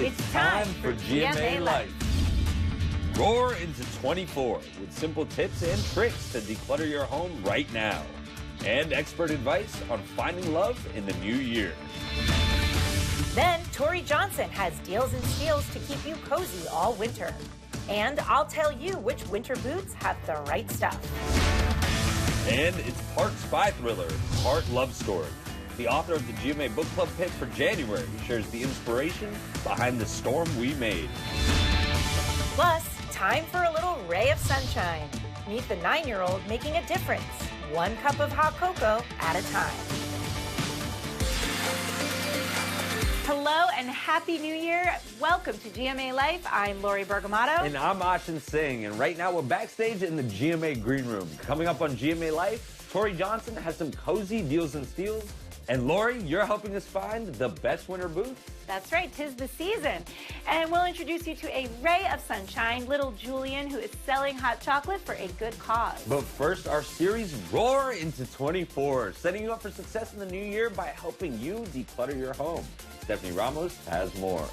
It's time for GMA Life. Roar into 24 with simple tips and tricks to declutter your home right now. And expert advice on finding love in the new year. Then Tori Johnson has deals and steals to keep you cozy all winter. And I'll tell you which winter boots have the right stuff. And it's part spy thriller, part love story. The author of the GMA Book Club Pick for January shares the inspiration behind the storm we made. Plus, time for a little ray of sunshine. Meet the 9-year-old making a difference, 1 cup of hot cocoa at a time. Hello and Happy New Year. Welcome to GMA Life. I'm Lori Bergamato. And I'm Achin Singh. And right now we're backstage in the GMA Green Room. Coming up on GMA Life, Tori Johnson has some cozy deals and steals. And Lori, you're helping us find the best winter boots. That's right, 'tis the season. And we'll introduce you to a ray of sunshine, little Julian, who is selling hot chocolate for a good cause. But first, our series Roar into 24, setting you up for success in the new year by helping you declutter your home. Stephanie Ramos has more.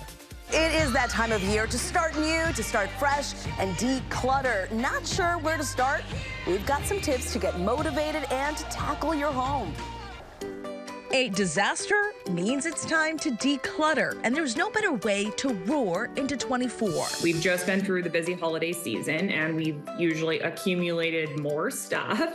It is that time of year to start new, to start fresh, and declutter. Not sure where to start? We've got some tips to get motivated and to tackle your home. A disaster means it's time to declutter, and there's no better way to roar into 24. We've just been through the busy holiday season, and we've usually accumulated more stuff.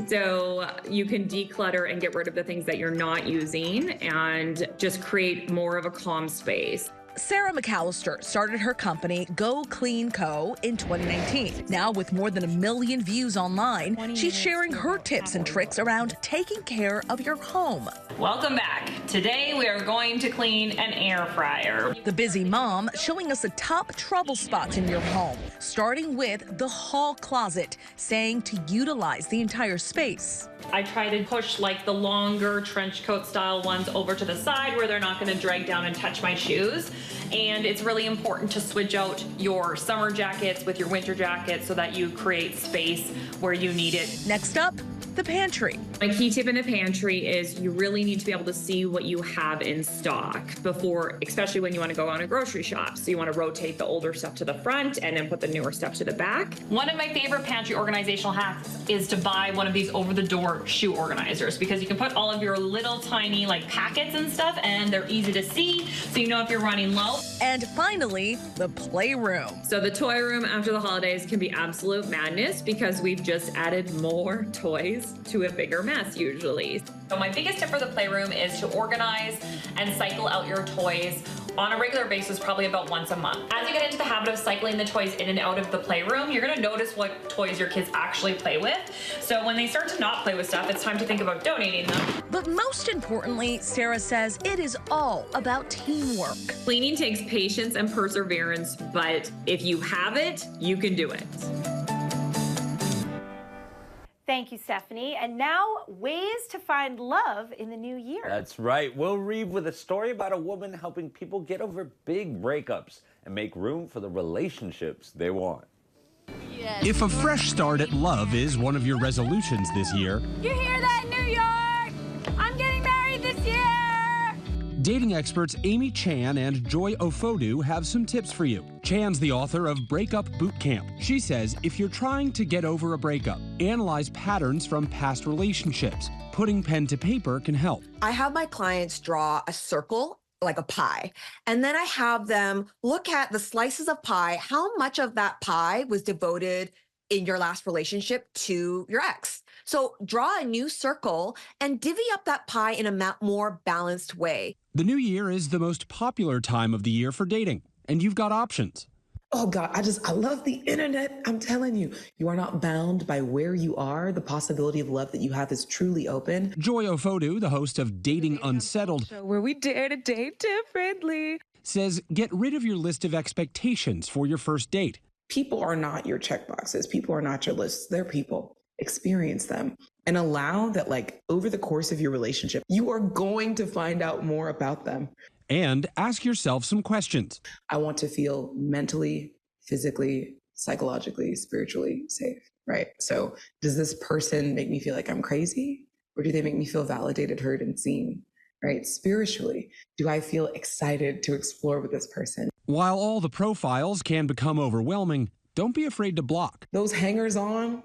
So you can declutter and get rid of the things that you're not using and just create more of a calm space. Sarah McAllister started her company Go Clean Co. in 2019. Now with more than 1 million views online, she's sharing her tips and tricks around taking care of your home. Welcome back. Today we are going to clean an air fryer. The busy mom showing us the top trouble spots in your home, starting with the hall closet, saying to utilize the entire space. I try to push like the longer trench coat style ones over to the side where they're not going to drag down and touch my shoes. And it's really important to switch out your summer jackets with your winter jackets so that you create space where you need it. Next up, the pantry. My key tip in the pantry is you really need to be able to see what you have in stock before, especially when you want to go on a grocery shop. So you want to rotate the older stuff to the front and then put the newer stuff to the back. One of my favorite pantry organizational hacks is to buy one of these over-the-door shoe organizers because you can put all of your little tiny like packets and stuff and they're easy to see so you know if you're running low. And finally, the playroom. So the toy room after the holidays can be absolute madness because we've just added more toys to a bigger mess usually. So my biggest tip for the playroom is to organize and cycle out your toys on a regular basis, probably about once a month. As you get into the habit of cycling the toys in and out of the playroom, you're gonna notice what toys your kids actually play with. So when they start to not play with stuff, it's time to think about donating them. But most importantly, Sarah says it is all about teamwork. Cleaning takes patience and perseverance, but if you have it, you can do it. Thank you, Stephanie. And now, ways to find love in the new year. That's right. We'll read with a story about a woman helping people get over big breakups and make room for the relationships they want. If a fresh start at love is one of your resolutions this year, You hear that, New York? I'm getting married this year! dating experts Amy Chan and Joy Ofodu have some tips for you. Chan's the author of Breakup Boot Camp. She says if you're trying to get over a breakup, analyze patterns from past relationships. Putting pen to paper can help. I have my clients draw a circle like a pie, and then I have them look at the slices of pie, how much of that pie was devoted in your last relationship to your ex. So draw a new circle and divvy up that pie in a more balanced way. The new year is the most popular time of the year for dating, and you've got options. Oh God, I love the internet. I'm telling you, you are not bound by where you are. The possibility of love that you have is truly open. Joy Ofodu, the host of Dating Unsettled, Where we dare to date differently. says get rid of your list of expectations for your first date. People are not your checkboxes. People are not your lists. They're people. Experience them and allow that, like, over the course of your relationship, you are going to find out more about them. And ask yourself some questions. I want to feel mentally, physically, psychologically, spiritually safe, right? So does this person make me feel like I'm crazy, or do they make me feel validated, heard, and seen, right? Spiritually, do I feel excited to explore with this person? While all the profiles can become overwhelming, don't be afraid to block. Those hangers on,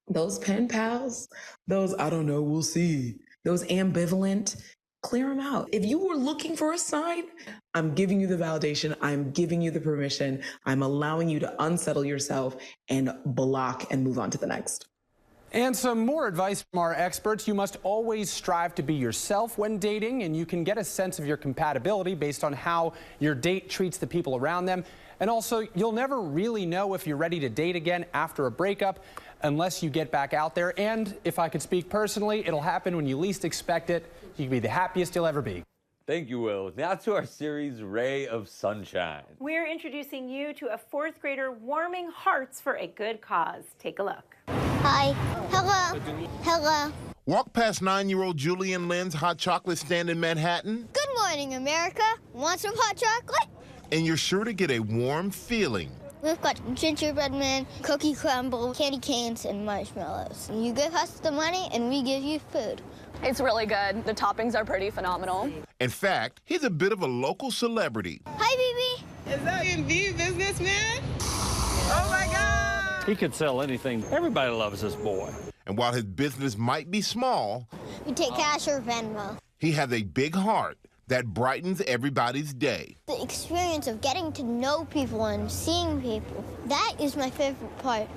those pen pals, those I don't know, we'll see, those ambivalent, clear them out. If you were looking for a sign, I'm giving you the validation. I'm giving you the permission. I'm allowing you to unsettle yourself and block and move on to the next. And some more advice from our experts. You must always strive to be yourself when dating, and you can get a sense of your compatibility based on how your date treats the people around them. And also, you'll never really know if you're ready to date again after a breakup unless you get back out there. And if I could speak personally, it'll happen when you least expect it. You can be the happiest you'll ever be. Thank you, Will. Now to our series, Ray of Sunshine. We're introducing you to a fourth grader warming hearts for a good cause. Take a look. Hi. Hello. Hello. Walk past 9-year-old Julian Lynn's hot chocolate stand in Manhattan. Good morning, America. Want some hot chocolate? And you're sure to get a warm feeling. We've got gingerbread man, cookie crumble, candy canes, and marshmallows. You give us the money, and we give you food. It's really good. The toppings are pretty phenomenal. In fact, he's a bit of a local celebrity. Hi, BB. Is that indeed businessman? Oh, my God. He could sell anything. Everybody loves this boy. And while his business might be small, We take cash or Venmo. he has a big heart that brightens everybody's day. The experience of getting to know people and seeing people, that is my favorite part.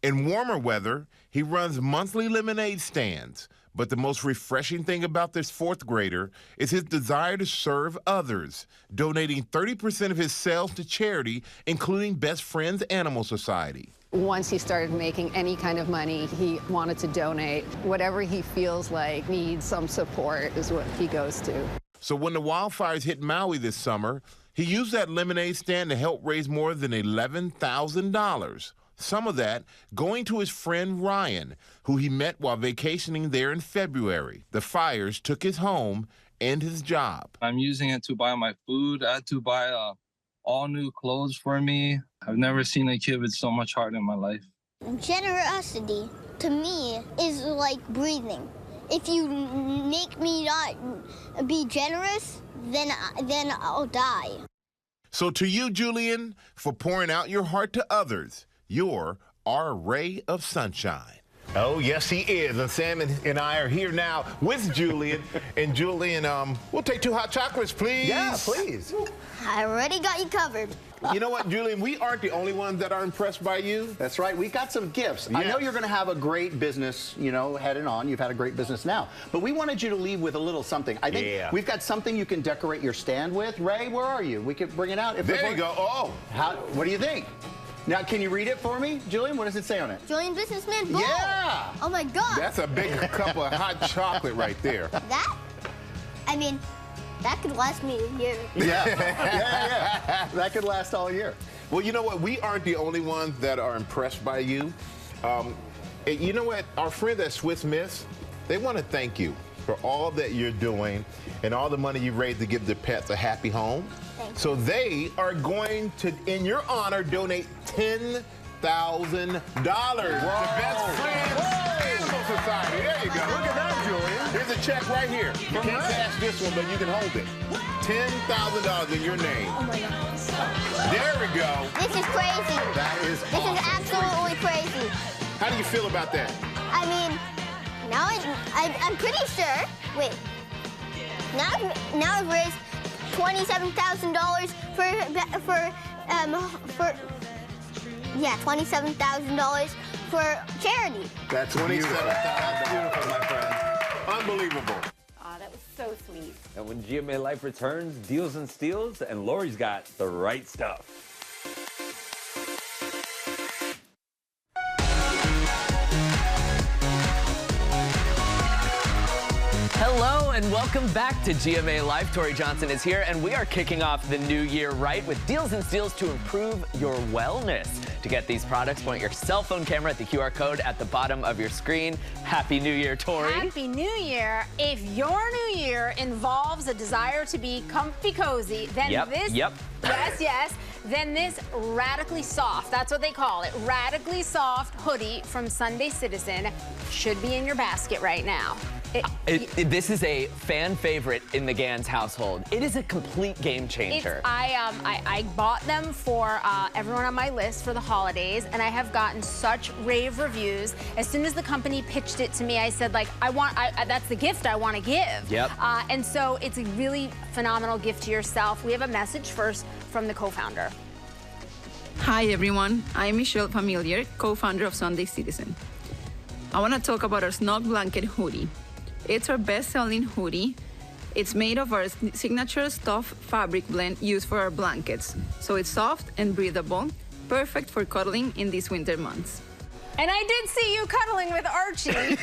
In warmer weather, he runs monthly lemonade stands. But the most refreshing thing about this fourth grader is his desire to serve others, donating 30% of his sales to charity, including Best Friends Animal Society. Once he started making any kind of money, he wanted to donate. Whatever he feels like needs some support is what he goes to. So when the wildfires hit Maui this summer, he used that lemonade stand to help raise more than $11,000. Some of that going to his friend Ryan, who he met while vacationing there in February. The fires took his home and his job. I'm using it to buy my food. I had to buy all new clothes for me. I've never seen a kid with so much heart in my life. Generosity, to me, is like breathing. If you make me not be generous, then I'll die. So to you, Julian, for pouring out your heart to others, you're our ray of sunshine. Oh, yes, he is. And Sam and I are here now with Julian. And Julian, we'll take 2 hot chocolates, please. Yeah, please. I already got you covered. You know what, Julian? We aren't the only ones that are impressed by you. That's right. We got some gifts. Yes. I know you're going to have a great business, you know, headed on. You've had a great business now. But we wanted you to leave with a little something. I think we've got something you can decorate your stand with. Ray, where are you? We could bring it out. There you go. Oh. What do you think? Now, can you read it for me, Julian? What does it say on it? Julian Businessman Bowl. Yeah. Oh, my God. That's a big cup of hot chocolate right there. That? I mean, that could last me a year. Yeah. That could last all year. Well, you know what? We aren't the only ones that are impressed by you. You know what? Our friends at Swiss Miss, they want to thank you for all that you're doing and all the money you've raised to give their pets a happy home. So they are going to, in your honor, donate $10,000 to Best Friends Animal Society. There you go. Look at that, Julian. Here's a check right here. You can't cash this one, but you can hold it. $10,000 in your name. Oh my God. There we go. This is crazy. That is awesome. This is absolutely crazy. How do you feel about that? I mean, now I'm pretty sure. Wait. Now I've raised $27,000 $27,000 for charity. That's beautiful. That's beautiful, my friend. Unbelievable. Aw, that was so sweet. And when GMA Life returns, Deals and Steals, and Lori's got the right stuff. Hello and welcome back to GMA Life. Tori Johnson is here, and we are kicking off the new year right with Deals and Steals to improve your wellness. To get these products, point your cell phone camera at the QR code at the bottom of your screen. Happy New Year, Tori. Happy New Year. If your new year involves a desire to be comfy cozy, then then this radically soft, that's what they call it, radically soft hoodie from Sunday Citizen should be in your basket right now. This is a fan favorite in the Gans household. It is a complete game changer. I bought them for everyone on my list for the holidays, and I have gotten such rave reviews. As soon as the company pitched it to me, I said, like, that's the gift I want to give. Yep. And so it's a really phenomenal gift to yourself. We have a message first from the co-founder. Hi everyone, I'm Michelle Familiar, co-founder of Sunday Citizen. I want to talk about our Snug Blanket hoodie. It's our best-selling hoodie. It's made of our signature stuff fabric blend used for our blankets. So it's soft and breathable, perfect for cuddling in these winter months. And I did see you cuddling with Archie.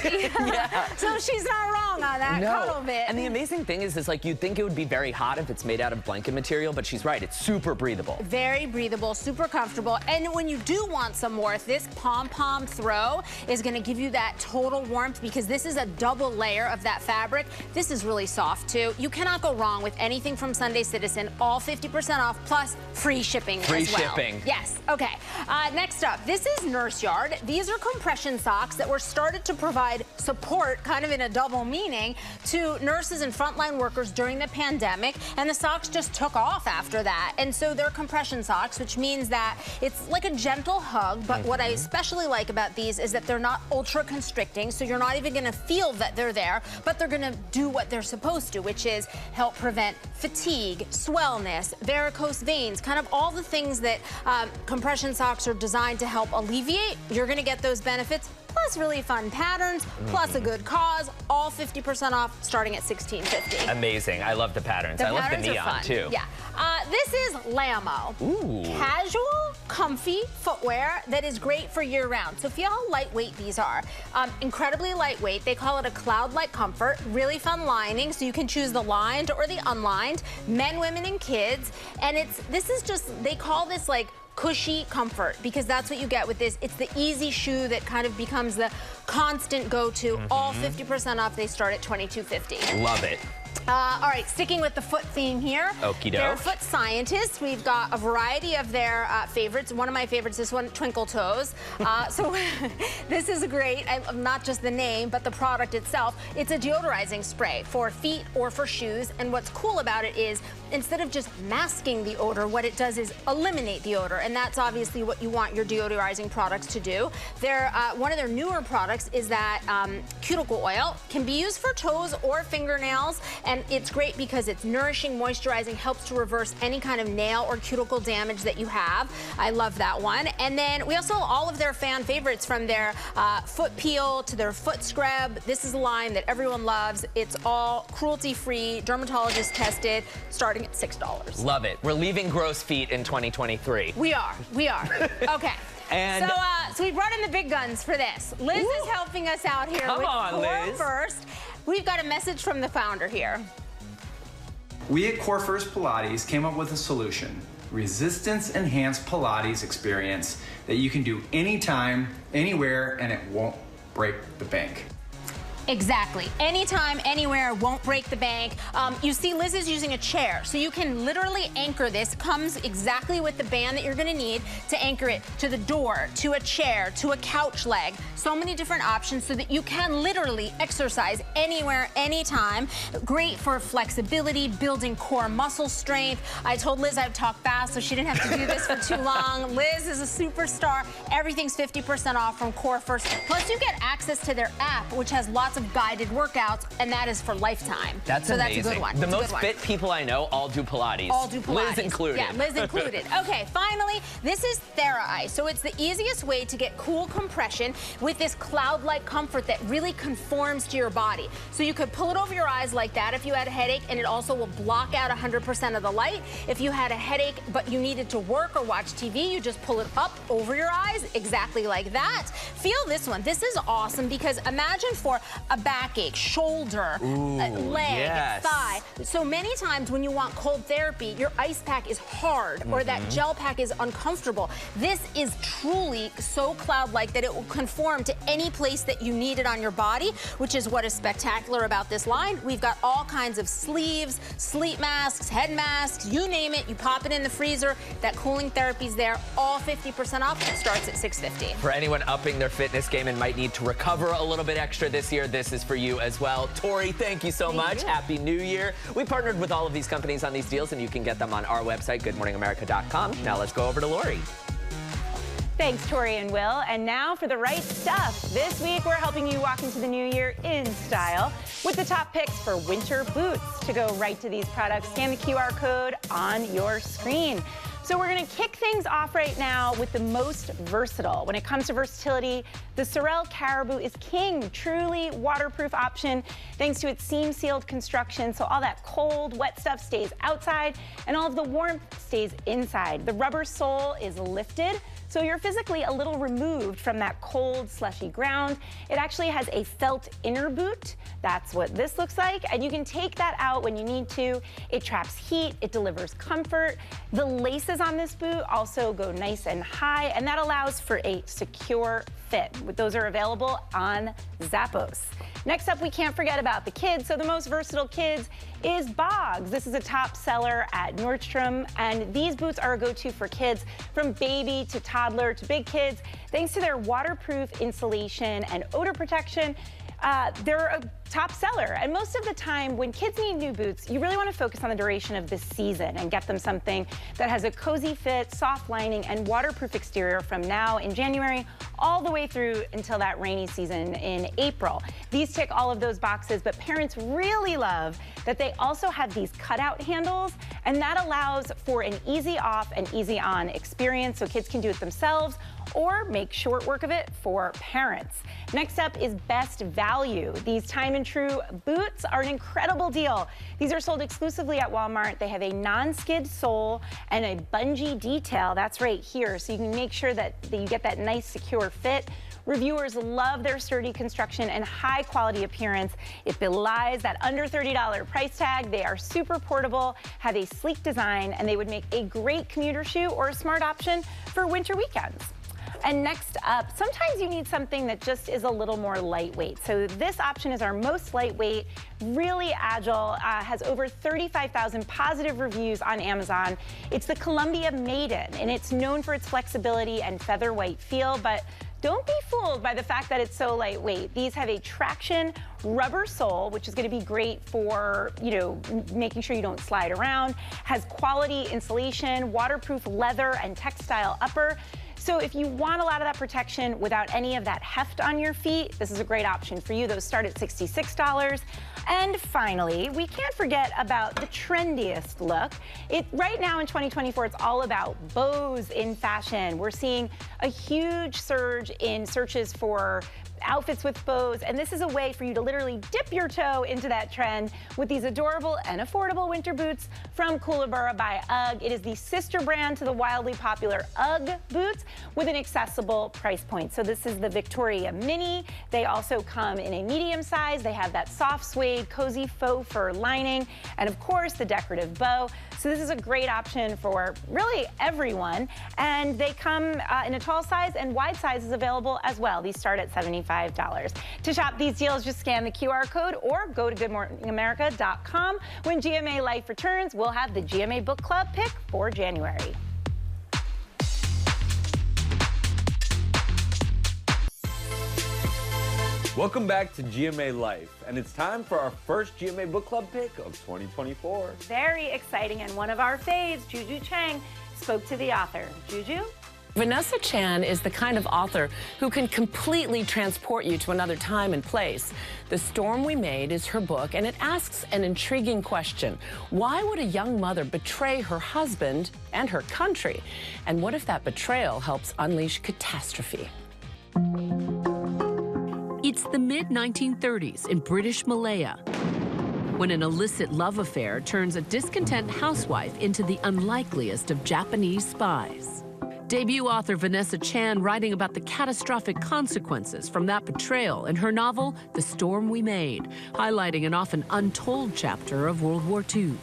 Yeah. So she's not wrong on that cuddle bit. And the amazing thing is like you'd think it would be very hot if it's made out of blanket material, but she's right, it's super breathable. Very breathable, super comfortable. And when you do want some warmth, this pom-pom throw is gonna give you that total warmth because this is a double layer of that fabric. This is really soft too. You cannot go wrong with anything from Sunday Citizen, all 50% off plus free shipping as well. Free shipping. Yes, okay. Next up, this is Nurse Yard. These are compression socks that were started to provide support, kind of in a double meaning, to nurses and frontline workers during the pandemic, and the socks just took off after that. And so they're compression socks, which means that it's like a gentle hug, but what I especially like about these is that they're not ultra constricting, so you're not even gonna feel that they're there, but they're gonna do what they're supposed to, which is help prevent fatigue, swellness, varicose veins, kind of all the things that compression socks are designed to help alleviate. You're gonna get those benefits, plus really fun patterns, plus a good cause, all 50% off starting at $16.50. Amazing. I love the patterns. I love the neon too. Yeah. This is Lamo. Ooh. Casual, comfy footwear that is great for year-round. So feel how lightweight these are. Incredibly lightweight. They call it a cloud-like comfort. Really fun lining, so you can choose the lined or the unlined. Men, women, and kids. And they call this like cushy comfort because that's what you get with this. It's the easy shoe that kind of becomes the constant go-to. All 50% off. They start at $22.50. Love it. All right, sticking with the foot theme here. Okie doke. They're foot scientists. We've got a variety of their favorites. One of my favorites is one, Twinkle Toes. So this is great. Not just the name, but the product itself. It's a deodorizing spray for feet or for shoes. And what's cool about it is instead of just masking the odor, what it does is eliminate the odor. And that's obviously what you want your deodorizing products to do. One of their newer products is that cuticle oil. Can be used for toes or fingernails. And it's great because it's nourishing, moisturizing, helps to reverse any kind of nail or cuticle damage that you have. I love that one. And then we also have all of their fan favorites, from their foot peel to their foot scrub. This is a line that everyone loves. It's all cruelty-free, dermatologist tested, starting at $6. Love it. We're leaving gross feet in 2023. We are. Okay. And so we brought in the big guns for this. Liz is helping us out here with Core First. We've got a message from the founder here. We at Core First Pilates came up with a solution. Resistance-enhanced Pilates experience that you can do anytime, anywhere, and it won't break the bank. Exactly. Anytime, anywhere, won't break the bank. You see Liz is using a chair, so you can literally anchor this. Comes exactly with the band that you're gonna need to anchor it to the door, to a chair, to a couch leg. So many different options so that you can literally exercise anywhere, anytime. Great for flexibility, building core muscle strength. I told Liz I'd talk fast so she didn't have to do this for too long. Liz is a superstar. Everything's 50% off from Core First. Plus you get access to their app, which has lots of guided workouts, and that is for lifetime. That's so amazing. That's a good one. The most fit people I know all do Pilates. All do Pilates. Liz included. Yeah, Liz included. Okay, finally, this is TheraIce. So it's the easiest way to get cool compression with this cloud-like comfort that really conforms to your body. So you could pull it over your eyes like that if you had a headache, and it also will block out 100% of the light. If you had a headache but you needed to work or watch TV, you just pull it up over your eyes, exactly like that. Feel this one. This is awesome because imagine for a backache, shoulder, leg, thigh. So many times when you want cold therapy, your ice pack is hard or that gel pack is uncomfortable. This is truly so cloud-like that it will conform to any place that you need it on your body, which is what is spectacular about this line. We've got all kinds of sleeves, sleep masks, head masks, you name it. You pop it in the freezer. That cooling therapy's there. All 50% off. It starts at $6.50. For anyone upping their fitness game and might need to recover a little bit extra this year, this is for you as well. Tori, thank you so much. Happy New Year. We partnered with all of these companies on these deals, and you can get them on our website, goodmorningamerica.com. Now let's go over to Lori. Thanks, Tori and Will. And now for the right stuff. This week, we're helping you walk into the new year in style with the top picks for winter boots. To go right to these products, scan the QR code on your screen. So we're going to kick things off right now with the most versatile. When it comes to versatility, the Sorel Caribou is king. Truly waterproof option thanks to its seam-sealed construction, so all that cold, wet stuff stays outside and all of the warmth stays inside. The rubber sole is lifted, so you're physically a little removed from that cold, slushy ground. It actually has a felt inner boot. That's what this looks like, and you can take that out when you need to. It traps heat, it delivers comfort. The laces on this boot also go nice and high, and that allows for a secure fit. Those are available on Zappos. Next up, we can't forget about the kids. So the most versatile kids is Boggs. This is a top seller at Nordstrom, and these boots are a go-to for kids from baby to toddler to big kids. Thanks to their waterproof insulation and odor protection, they're a top seller. And most of the time, when kids need new boots, you really want to focus on the duration of the season and get them something that has a cozy fit, soft lining, and waterproof exterior from now in January all the way through until that rainy season in April. These tick all of those boxes, but parents really love that they also have these cutout handles, and that allows for an easy off and easy on experience so kids can do it themselves or make short work of it for parents. Next up is best value. These time and true boots are an incredible deal. These are sold exclusively at Walmart. They have a non-skid sole and a bungee detail. That's right here, so you can make sure that you get that nice secure fit. Reviewers love their sturdy construction and high quality appearance. It belies that under $30 price tag. They are super portable, have a sleek design, and they would make a great commuter shoe or a smart option for winter weekends. And next up, sometimes you need something that just is a little more lightweight. So this option is our most lightweight, really agile, has over 35,000 positive reviews on Amazon. It's the Columbia Maiden, and it's known for its flexibility and feather white feel, but don't be fooled by the fact that it's so lightweight. These have a traction rubber sole, which is going to be great for, making sure you don't slide around, has quality insulation, waterproof leather, and textile upper. So if you want a lot of that protection without any of that heft on your feet, this is a great option for you. Those start at $66. And finally, we can't forget about the trendiest look. Right now in 2024, it's all about bows in fashion. We're seeing a huge surge in searches for outfits with bows, and this is a way for you to literally dip your toe into that trend with these adorable and affordable winter boots from Kookaburra by UGG. It is the sister brand to the wildly popular UGG boots with an accessible price point. So this is the Victoria Mini. They also come in a medium size. They have that soft suede, cozy faux fur lining, and of course the decorative bow. So this is a great option for really everyone, and they come in a tall size, and wide size is available as well. These start at $75. To shop these deals, just scan the QR code or go to goodmorningamerica.com. When GMA Life returns, we'll have the GMA Book Club Pick for January. Welcome back to GMA Life, and it's time for our first GMA Book Club Pick of 2024. Very exciting, and one of our faves, Juju Chang, spoke to the author. Juju? Vanessa Chan is the kind of author who can completely transport you to another time and place. The Storm We Made is her book, and it asks an intriguing question. Why would a young mother betray her husband and her country? And what if that betrayal helps unleash catastrophe? It's the mid-1930s in British Malaya, when an illicit love affair turns a discontent housewife into the unlikeliest of Japanese spies. Debut author Vanessa Chan writing about the catastrophic consequences from that betrayal in her novel, The Storm We Made, highlighting an often untold chapter of World War II.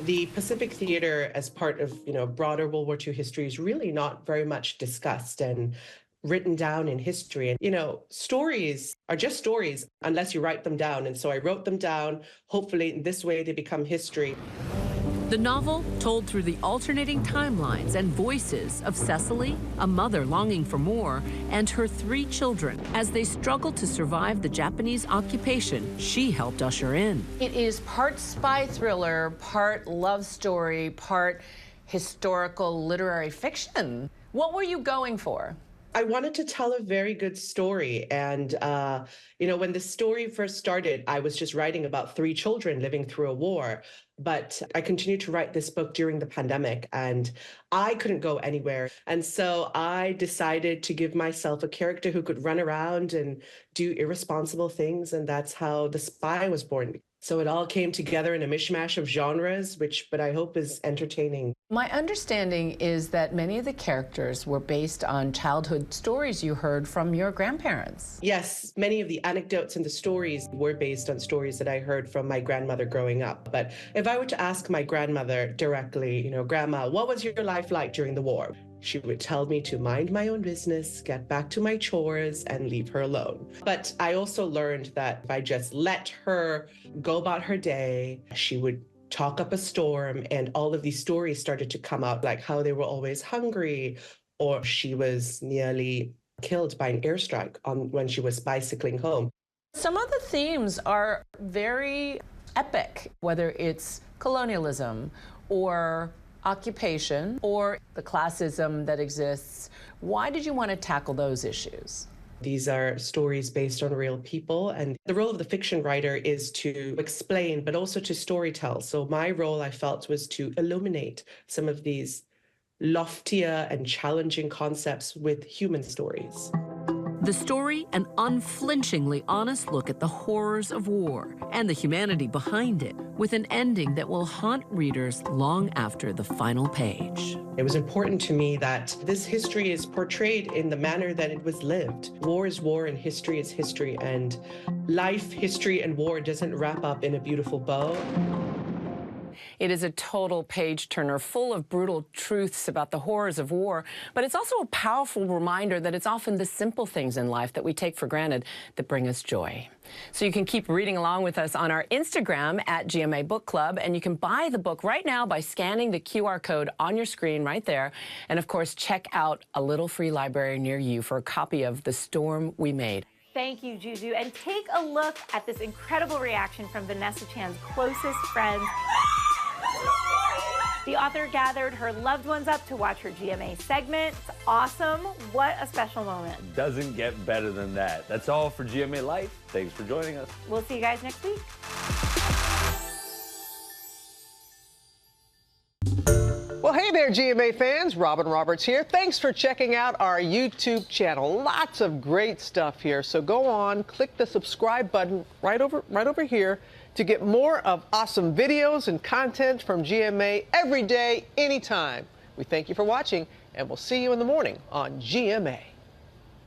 The Pacific Theater as part of, broader World War II history is really not very much discussed and written down in history. And, stories are just stories unless you write them down. And so I wrote them down. Hopefully in this way they become history. The novel told through the alternating timelines and voices of Cecily, a mother longing for more, and her 3 children as they struggle to survive the Japanese occupation she helped usher in. It is part spy thriller, part love story, part historical literary fiction. What were you going for? I wanted to tell a very good story. And, when the story first started, I was just writing about 3 children living through a war. But I continued to write this book during the pandemic, and I couldn't go anywhere. And so I decided to give myself a character who could run around and do irresponsible things. And that's how The Spy was born. So it all came together in a mishmash of genres, but I hope is entertaining. My understanding is that many of the characters were based on childhood stories you heard from your grandparents. Yes, many of the anecdotes and the stories were based on stories that I heard from my grandmother growing up. But if I were to ask my grandmother directly, Grandma, what was your life like during the war? She would tell me to mind my own business, get back to my chores, and leave her alone. But I also learned that if I just let her go about her day, she would talk up a storm, and all of these stories started to come out, like how they were always hungry, or she was nearly killed by an airstrike when she was bicycling home. Some of the themes are very epic, whether it's colonialism or occupation or the classism that exists. Why did you want to tackle those issues? These are stories based on real people, and the role of the fiction writer is to explain, but also to storytell. So my role, I felt, was to illuminate some of these loftier and challenging concepts with human stories. The story, an unflinchingly honest look at the horrors of war and the humanity behind it, with an ending that will haunt readers long after the final page. It was important to me that this history is portrayed in the manner that it was lived. War is war and history is history, and life, history, and war doesn't wrap up in a beautiful bow. It is a total page-turner full of brutal truths about the horrors of war, but it's also a powerful reminder that it's often the simple things in life that we take for granted that bring us joy. So you can keep reading along with us on our Instagram at GMA Book Club, and you can buy the book right now by scanning the QR code on your screen right there. And of course, check out a little free library near you for a copy of The Storm We Made. Thank you, Juju. And take a look at this incredible reaction from Vanessa Chan's closest friends. The author gathered her loved ones up to watch her GMA segment. It's awesome. What a special moment. Doesn't get better than that. That's all for GMA Life. Thanks for joining us. We'll see you guys next week. Well, hey there, GMA fans. Robin Roberts here. Thanks for checking out our YouTube channel. Lots of great stuff here. So go on, click the subscribe button right over here to get more of awesome videos and content from GMA every day, anytime. We thank you for watching, and we'll see you in the morning on GMA.